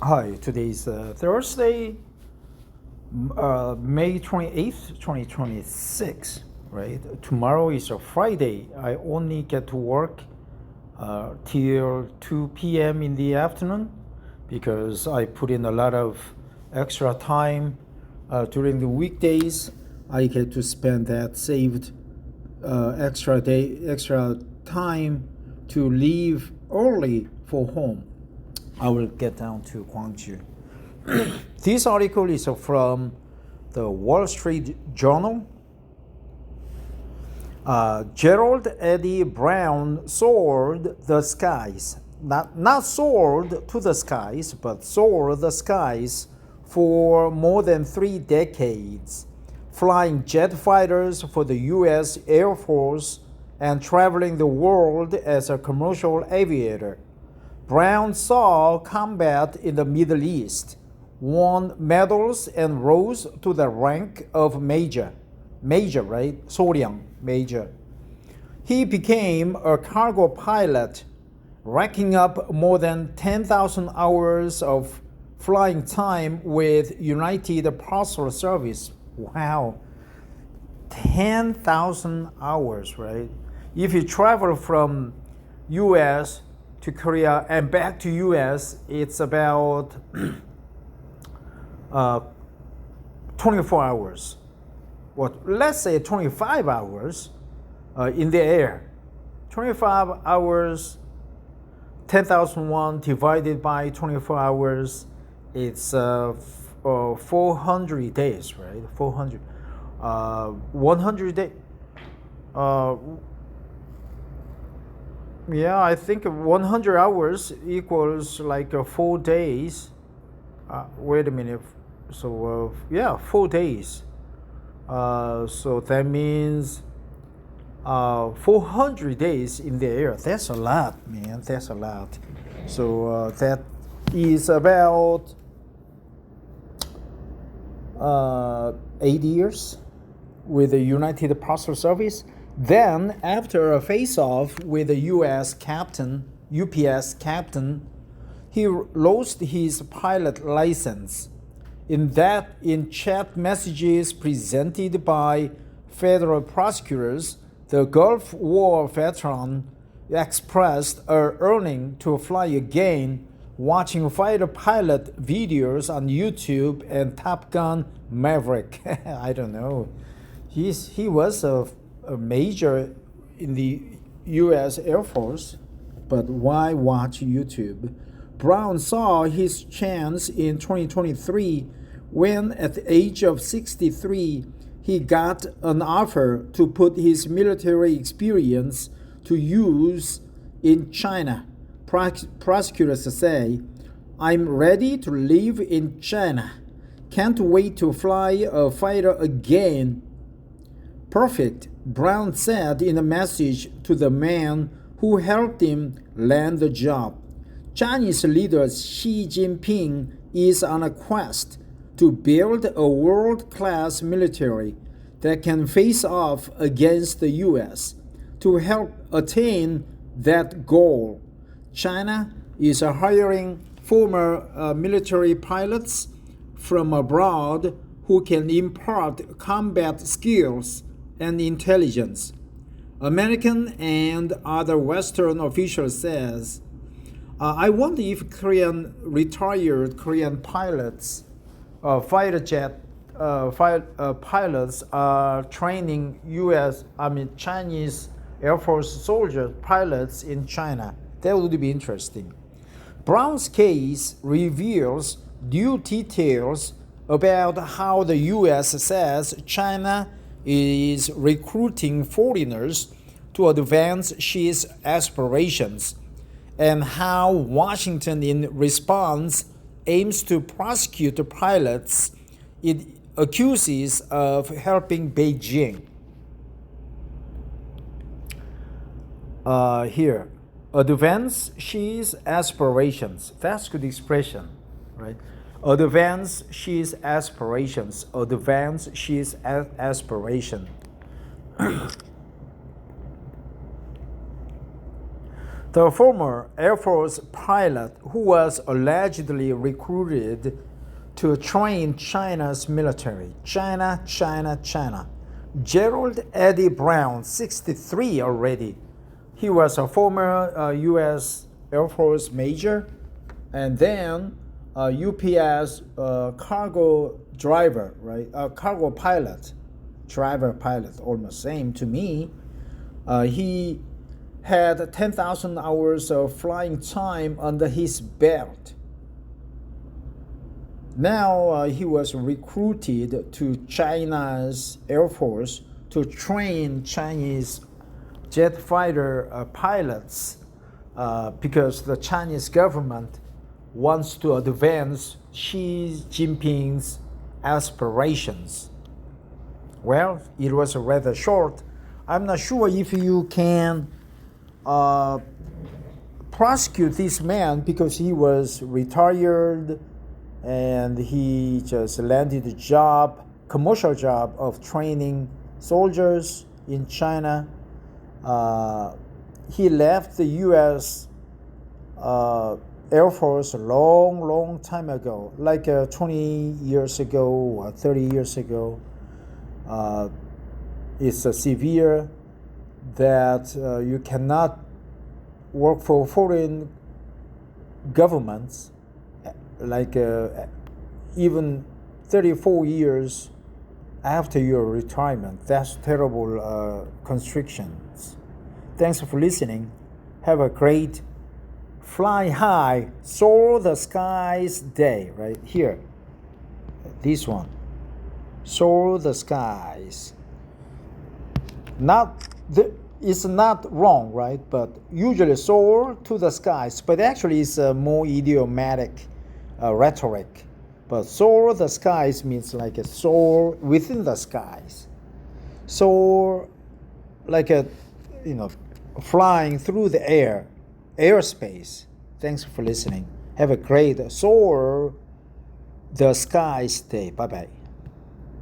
Hi, today's Thursday, May 28th, 2026, right? Tomorrow is a Friday. I only get to work till 2 p.m. in the afternoon because I put in a lot of extra time during the weekdays. I get to spend that saved extra time to leave early for home. I will get down to Gwangju. This article is from the Wall Street Journal. Gerald Eddie Brown soared the skies. Not soared to the skies, but soared the skies for more than 3 decades, flying jet fighters for the U.S. Air Force and traveling the world as a commercial aviator. Brown saw combat in the Middle East, won medals and rose to the rank of major. Major, right? 소령, major. He became a cargo pilot, racking up more than 10,000 hours of flying time with United Parcel Service. Wow. 10,000 hours, right? If you travel from US to Korea and back to US, it's about 24 hours. Well, let's say 25 hours in the air. 25 hours, 10,001 divided by 24 hours, it's 400 days, right? 400. 100 days. Yeah, I think 100 hours equals like 4 days. Wait a minute. So, yeah, 4 days. So that means 400 days in the air. That's a lot, man. That's a lot. So that is about 8 years with the United Parcel Service. Then, after a face-off with the UPS captain, he lost his pilot license. In chat messages presented by federal prosecutors, the Gulf War veteran expressed a yearning to fly again, watching fighter pilot videos on YouTube and Top Gun Maverick. I don't know. He was a major in the U.S. Air Force, but why watch YouTube? Brown saw his chance in 2023 when, at the age of 63, he got an offer to put his military experience to use in China. Prosecutors say, "I'm ready to live in China. Can't wait to fly a fighter again." Perfect, Brown said in a message to the man who helped him land the job. Chinese leader Xi Jinping is on a quest to build a world-class military that can face off against the U.S. To help attain that goal, China is hiring former military pilots from abroad who can impart combat skills and intelligence. American and other Western officials says, I wonder if retired Korean pilots, fighter jet pilots are training Chinese Air Force soldiers, pilots in China. That would be interesting. Brown's case reveals new details about how the U.S. says China is recruiting foreigners to advance Xi's aspirations, and how Washington, in response, aims to prosecute the pilots it accuses of helping Beijing. Here, advance Xi's aspirations. That's good expression, right? Advance Xi's aspirations. Advance Xi's aspiration. The former Air Force pilot who was allegedly recruited to train China's military. China. Gerald Eddie Brown, 63 already. He was a former U.S. Air Force major and then UPS cargo driver, right? Cargo pilot, driver pilot, almost same to me. He had 10,000 hours of flying time under his belt. Now he was recruited to China's Air Force to train Chinese jet fighter pilots because the Chinese government wants to advance Xi Jinping's aspirations. Well, it was rather short. I'm not sure if you can prosecute this man because he was retired and he just landed a job, commercial job of training soldiers in China. He left the U.S. Air Force a long time ago, like 20 years ago or 30 years ago. It's severe that you cannot work for foreign governments like even 34 years after your retirement. That's terrible constrictions. Thanks for listening. Have a great fly high, soar the skies day, right here. This one. Soar the skies. It's not wrong, right? But usually soar to the skies. But actually it's a more idiomatic rhetoric. But soar the skies means like a soar within the skies. Soar like a, flying through the air, airspace. Thanks for listening. Have a great soar the skies day. Bye-bye.